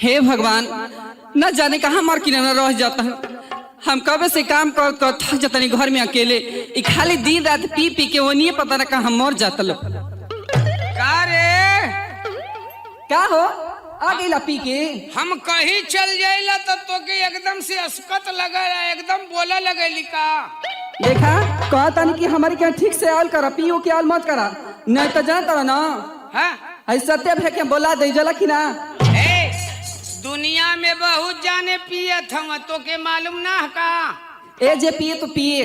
हे भगवान, न जाने कहाँ मार किनारा रह जाता है। हम कब से काम कर कर थक जाता नहीं घर में अकेले। खाली दिन रात पी पी के वो नहीं पता ना कहाँ मर जाता लोग। का रे क्या हो आ गई पी के? हम कहीं चल जाइला तो के एकदम से अस्कत लगे, एकदम बोला लगेली का। देखा कहता नहीं कि हमारी क्या ठीक से आल करा, पियो के आल मत करा, नहीं तो जानता ना हाँ? सत्य भे के बोला दे जला कि ना। दुनिया में बहुत जाने पियत हम, तो के मालूम ना है का। ए जे पिए तो पिए,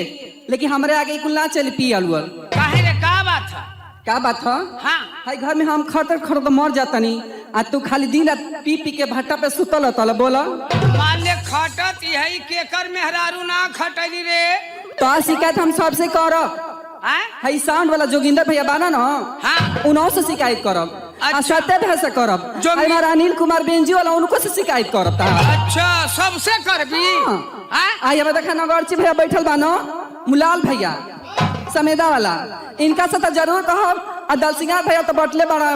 लेकिन हमारे आगे कुल ना चले पिए अलुअल। काहे रे का बात है? क्या बात है? हाँ हाय घर में हम खतर खतर तो मर जाता नहीं, आ तू खाली दिन रात पी पी के भट्टा पे सुतल होता बोला। मान ले खटत यही केकर मेहरारू ना खटली रे। तो शिकायत हम सबसे करब। हाय साउंड वाला जोगिंदर भैया बाना ना, हाँ उन्हों से शिकायत करब। अच्छा। सत्य भैया से करब। हमारा अनिल कुमार बेंजी वाला उनको से शिकायत करब। अच्छा सबसे करबी? आई हमें देखा नगरची भैया बैठल बानो, मुलाल भैया समेदा वाला, इनका से तो जरूर कहब। आ दल सिंगार भैया तो बटले बड़ा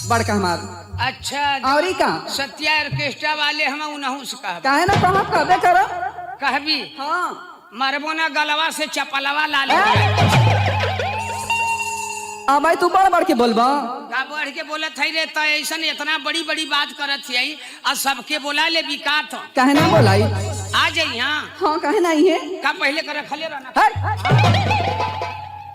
बड़का हमार। अच्छा और का सत्या ऑर्केस्ट्रा वाले हम उनहु से कहब। काहे ना कहब, कहबे करब। कहबी हाँ मरबो ना गलवा से चपलवा ला ले। अब भाई तू बड़ के बोलबा का बढ़ के बोलत है रे। तो ऐसा इतना बड़ी बड़ी बात करत है और सबके बोला ले बिकात हो। काहे ना बोलाई? आ जाई यहाँ। हाँ काहे ना है का पहले कर रखले रहना।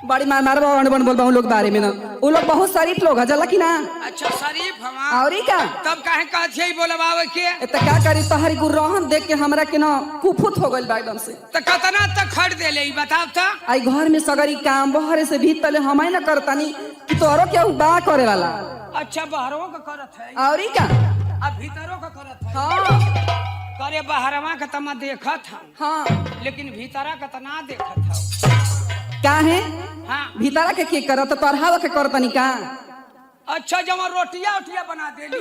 बड़ी मार बन बोलबा उन लोग बारे में ना, वो लोग बहुत शरीफ लोग है जला कि ना। अच्छा शरीफ हम और का तब काहे कहत है बोलबावे के? तो क्या करी तोहरी गुरहन देख के हमरा के ना कुफुत हो गइल बा एकदम से। तो कतना तक खड़ दे ले बताओ तो। आई घर में सगरी काम बहरे से भीतर हम ना करतानी कि तोरो क्या बा करे वाला। अच्छा बाहरों का करत है और का अब भीतरों का करत है। हाँ करे बाहरवा का तमा देखत हम, हाँ लेकिन भीतरा का तना देखत हम। का है हाँ भीतरा के करत तोरहावा के करतानी का। अच्छा जब रोटिया उटिया बना देली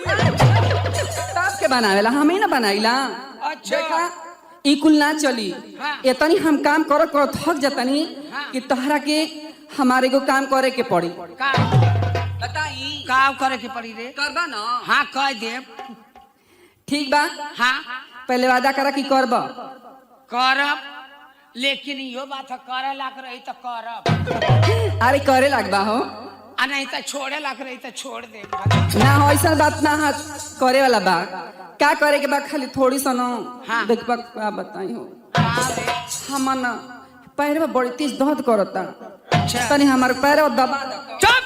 तब के बनावेला हम ही ना बनाइला। अच्छा देखा ई कुल ना चली। हाँ। इतनी हम काम करत करत थक जातनी हाँ। कि तोहरा के हमारे को काम करे के पड़ी। का बताई का करे के पड़ी रे? करबा ना। हाँ कह देव। ठीक बा, हाँ पहले वादा करा कि करबा। करब, लेकिन यो बात है करे लाग रही तो करब, अरे करे लगबा हो, आ नहीं तो छोड़े लाग रही तो छोड़ दे। ना हो ऐसा बात ना है, करे वाला बा। क्या करे के बा खाली थोड़ी सा ना। हाँ। देखबा का बताई हो हाँ रे। हम ना पैर में बड़ी तेज दर्द करता। अच्छा तनी हमारे पैर दबा दो। चुप।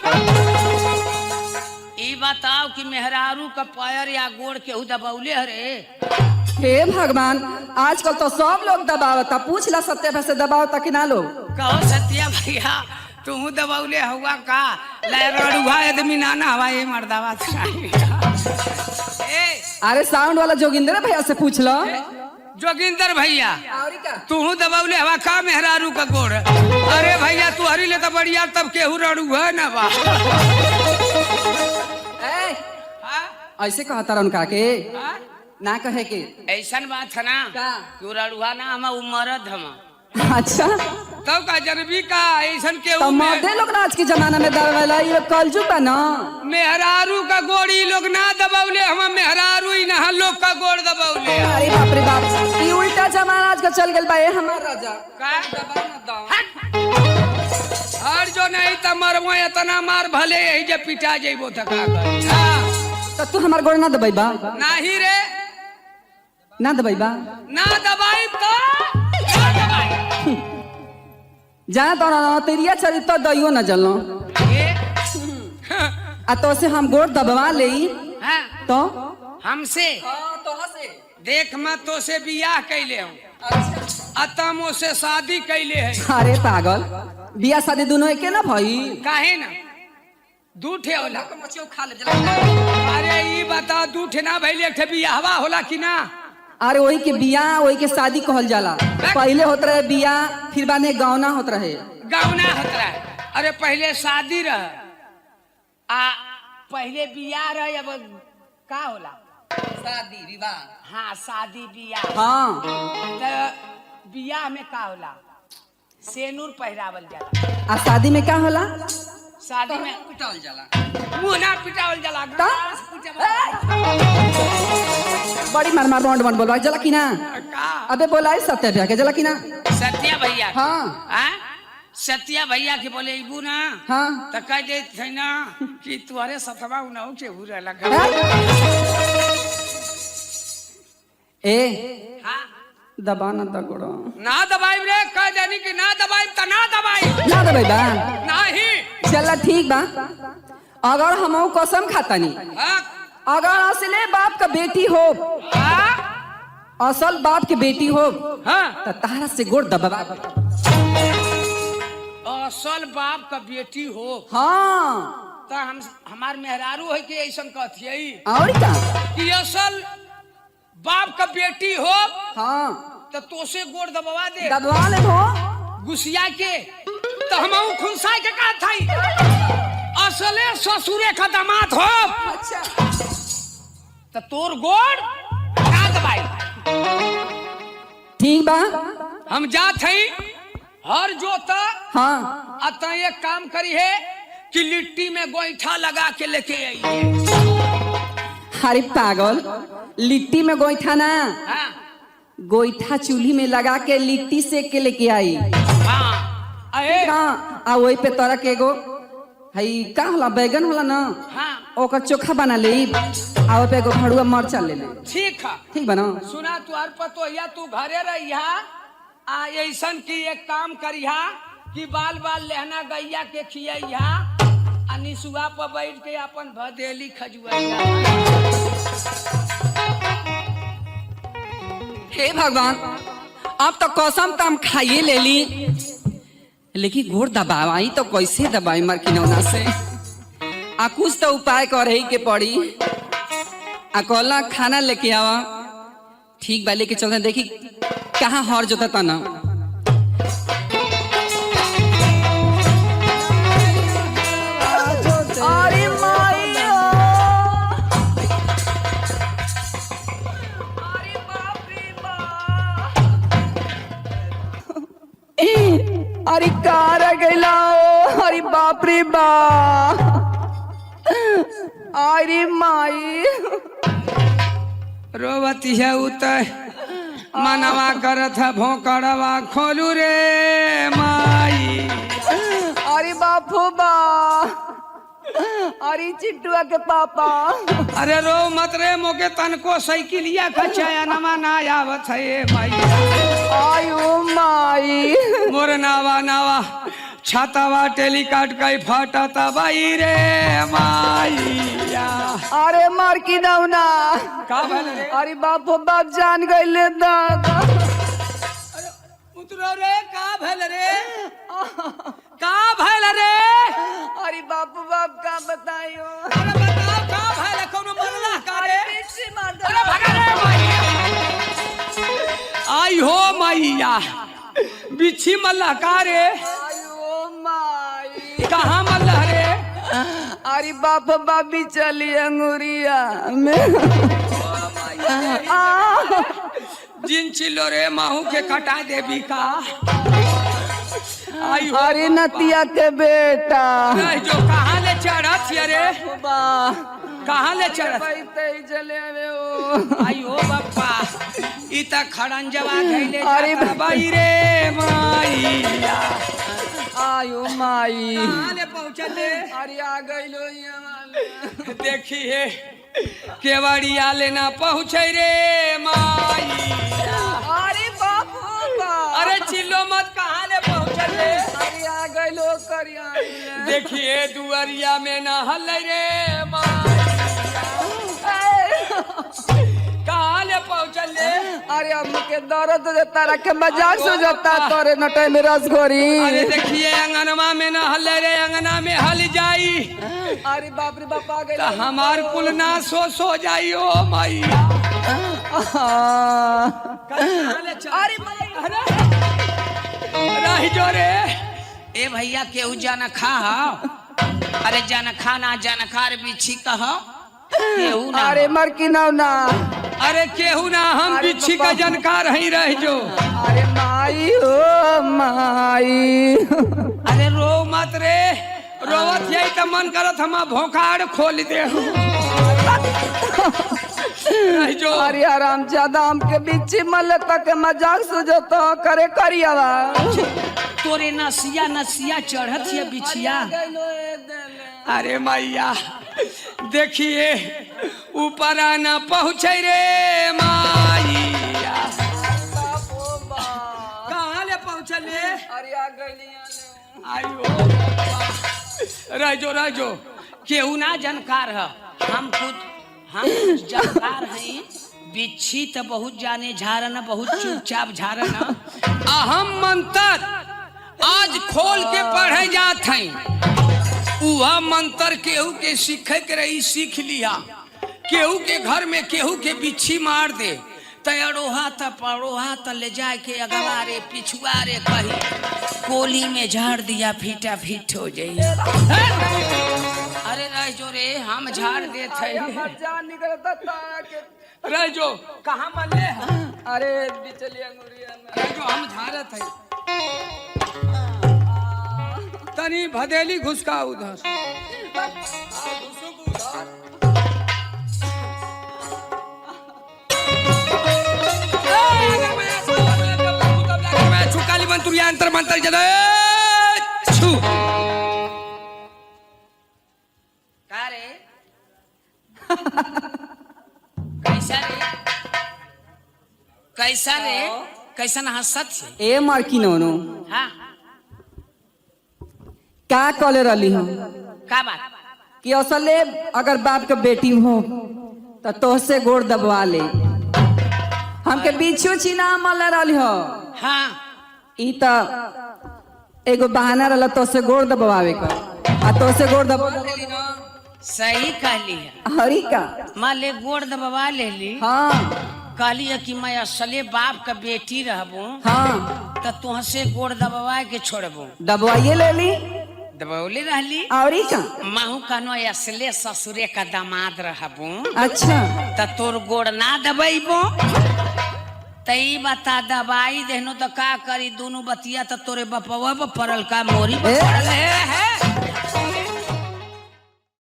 ई बताओ कि मेहरारू का पैर या गोड़ केहू दबौले हरे? हे भगवान, आजकल तो सब लोग दबावता। पूछ ला सत्य भैया से दबावता कि ना लोग। कहो सत्या भैया तू दबौले हुआ का? लड़ुआ आदमी नाना हवा ये मर्दावा। अरे साउंड वाला जोगिंदर भैया से पूछ लो। जोगिंदर भैया और का तू दबौले हवा का मेहरारू का गोड़? अरे भैया तू हरी ले तो बढ़िया, तब केहू रड़ुआ ना बा। ऐसे कहता उनका के ना कहे के। ऐसन बात है ना का? तू रड़ुआ ना हम मरद हम। अच्छा तो का जनबी का ऐसन के तो मर्दे लोग ना आज के जमाना में दबावेला, ये कलजुग बा ना। मेहरारू का गोड़ी लोग ना दबौले हम, मेहरारू ही ना लोग का गोड़ दबौले। अरे बाप रे बाप, ये उल्टा जमाना आज का चल गया बा। ये हमार राजा हर जो नहीं तो मरबो इतना मार भले यही जे पिटा जेबो तो का कर। तो तू हमार गोड़ ना दबाईबा? नहीं रे ना दबाईबा? ना दबाई तो ना दबाई। जाना तो ना तेरिया चली तो दइयो ना जलनो। आ तो से हम गोड़ दबवा ले तो हमसे देख मैं तो से बियाह कैले हूँ, अतमो से शादी कैले है। अरे पागल, बियाह शादी दोनों एके ना भाई? काहे ना दू ठे होला? अरे ये बता दू ठे ना भइले, एक ठे बियाहवा होला कि ना? अरे वही के बियाह वही के शादी कहल जाला। पहले होत रहे बियाह, फिर बाद में गौना होत रहे। गौना होत रहे? अरे पहले शादी रहे, आ पहले बियाह रहे। अब का होला? शादी विवाह। हाँ शादी बियाह। हाँ तो बियाह में का होला? सेनूर पहरावल जाला। आ शादी में क्या होला? शादी में पिटावल जाला। मुंह ना पिटावल जाला, बड़ी मार मार रोंड मन बोलवा जला की ना का अबे बोला सत्य भैया के जला की ना सत्या भैया हाँ हाँ सत्या भैया के बोले इबू ना हाँ तो कह दे थे ना कि तुम्हारे सतवा उनाऊ के हुआ लगा ए हाँ दबा ना दगड़ो ना दबाई रे कह देनी कि ना दबाई तो ना दबाई ना दबाई बा नहीं चला ठीक बा अगर हम कसम खातानी हाँ अगर असले बाप का बेटी हो हाँ असल बाप के बेटी हो हाँ तो तारा से गोड़ दबा असल बाप का बेटी हो हाँ तो हम हमार मेहरारू है कि ऐसा कहती और क्या कि असल बाप का बेटी हो हाँ तो तोसे गोड़ दबवा दे दबवा ले हो गुस्सिया के तो हम खुनसा के कहा था असले ससुरे का दामाद हो अच्छा तो तोर गोड़ ना दबाई ठीक बा हम जात हई हर जोता हाँ अत एक काम करी है कि लिट्टी में गोईठा लगा के लेके आई अरे पागल लिट्टी में गोईठा ना हाँ गोईठा चूल्ही में लगा के लिट्टी सेक के लेके आई हाँ अरे हाँ आ वही पे तोरा के एगो हई का होला बैगन होला ना हाँ ओकर चोखा बना ले आ ओहि पे एगो भड़ुआ मरचा ले ले ठीक है ठीक बना सुना तुहार पतोहिया तू घरे रहिया आ ऐसन की एक काम करिहा कि बाल बाल लहना गैया के खियैया आ निसुआ पर बैठ के अपन भदेली खजुआइया हे भगवान अब तो कसम तो हम खाइए ले ली लेकिन गोड़ दबाई तो कैसे दबाई मर किनौना से आ कुछ तो उपाय करे के पड़ी आ कहला खाना लेके आवा ठीक बा लेके चलते देखी कहाँ हर जोता था ना अरे माईया अरे बाप रे बाप अरे कार गैला अरे बाप रे बाप अरे माई रोवती है उतर मनवा करत है भोकड़वा खोलू रे माई अरे बापू बा अरे चिट्टुआ के पापा अरे रो मत रे मोके तनको साइकिलिया खचाया नमा ना आवत है माई आयो माई मोर नावा नावा छातावा टेलीकाट कई फाटा तबाई रे माईया अरे मार की दौना का भले रे अरे बापू बाप जान गईले दादा उतरो रे का भले रे का भले रे अरे बापू बाप का बताइयो अरे बताओ का भले कोनो मरला का रे पीछे मार दो अरे भगा रे माईया आई हो माईया बिच्छी मल्ला का रे आयो माई कहाँ मल्ला रे अरे बाप बाबी चली अंगूरिया में जिन चिल्लो रे माहू के कटा देवी का आई हो अरे नतिया के बेटा नहीं जो कहाँ ले चढ़ा थी रे बा कहाँ ले चढ़ा बैठे चले आवे ओ आई हो बप्पा इता खड़ंजवा धैले अरे बाई रे माईया आयो माई कहाँ ले पहुँचले अरे आ गइलो यहाँ देखिए केवड़िया लेना पहुँचे रे माईया अरे बापू बा अरे चिल्लो मत कहाँ ले पहुँचले अरे आ गइलो करिया देखिए दुआरिया में न हल रे माईया कहाँ ले पहुँचले अरे हमके दर्द देता रखे मजाक से जाता तोरे नटे में रसगोरी अरे देखिए अंगनमा में न हल रे अंगना में हल जाई अरे बाप रे बाप आ गए तो हमार कुल ना सो जाई ओ माई अरे रही जो रे ए भैया केहू जाना खा अरे जाना खा ना जाना खा रे बिच्छी कह केहू ना अरे मर की ना ना अरे केहू ना हम अरे बिच्छी का जानकार ही रह जो अरे माई ओ माई अरे रो मत रे रोवत यही तो मन करत हम भोकाड़ खोल दे रह जो अरे आराम ज्यादा हमके बिच्छी मल तक मजाक सुझो तो करे करियावा तोरे नसिया नसिया चढ़त है बिछिया। अरे मैया देखिए ऊपर आना पहुँचे रे माइया। कहाँ ले पहुँचले? आयो रह जो केहू ना जानकार है, हम जानकार हैं। बिच्छी तो बहुत जाने झारन, बहुत चुपचाप झारन। अहम मंत्र आज खोल के पढ़े जात हैं। वह मंत्र केहू के सीखे के रही सीख लिया। केहू के घर में केहू के बिच्छी मार दे तड़ोहा त पड़ोहा त ले जाए के अगवा रे पिछुआ रे कही कोली में झाड़ दिया फीटा फीट हो जाइए। अरे रह जो रे हम झाड़ देते रह जो कहाँ मले अरे बिचलिया रह जो हम झाड़त है तनी भदेली घुसका उधर। छुकाली मंत्रिया अंतर मंत्र जद छू रे कैसा रे कैसन हंसत है ए मार्की नोनो हाँ का कॉले रही हम का बात कि असले अगर बाप के बेटी हो तो तोहसे गोड़ दबवा ले। हमके बिच्छू छीना मल रही हो हाँ ई त एगो बहाना रहला तोहसे गोड़ दबवावे का आ तोहसे गोड़ दबवा सही कहली है। हरी का माँ ले गोड़ दबवा ले ली हाँ कहली है कि मैं असले बाप का बेटी रहबू हाँ तो तुहसे गोड़ दबवा के छोड़बू दबवाइए ले ली दबौले रहली और का महू कहनो असले ससुरे का दामाद रहबू अच्छा तो तोर गोड़ ना दबेबो तई बता दबाई देनो तो का करी दोनों बतिया तो तोरे बपवा पर पड़ल का मोरी पर पड़ल है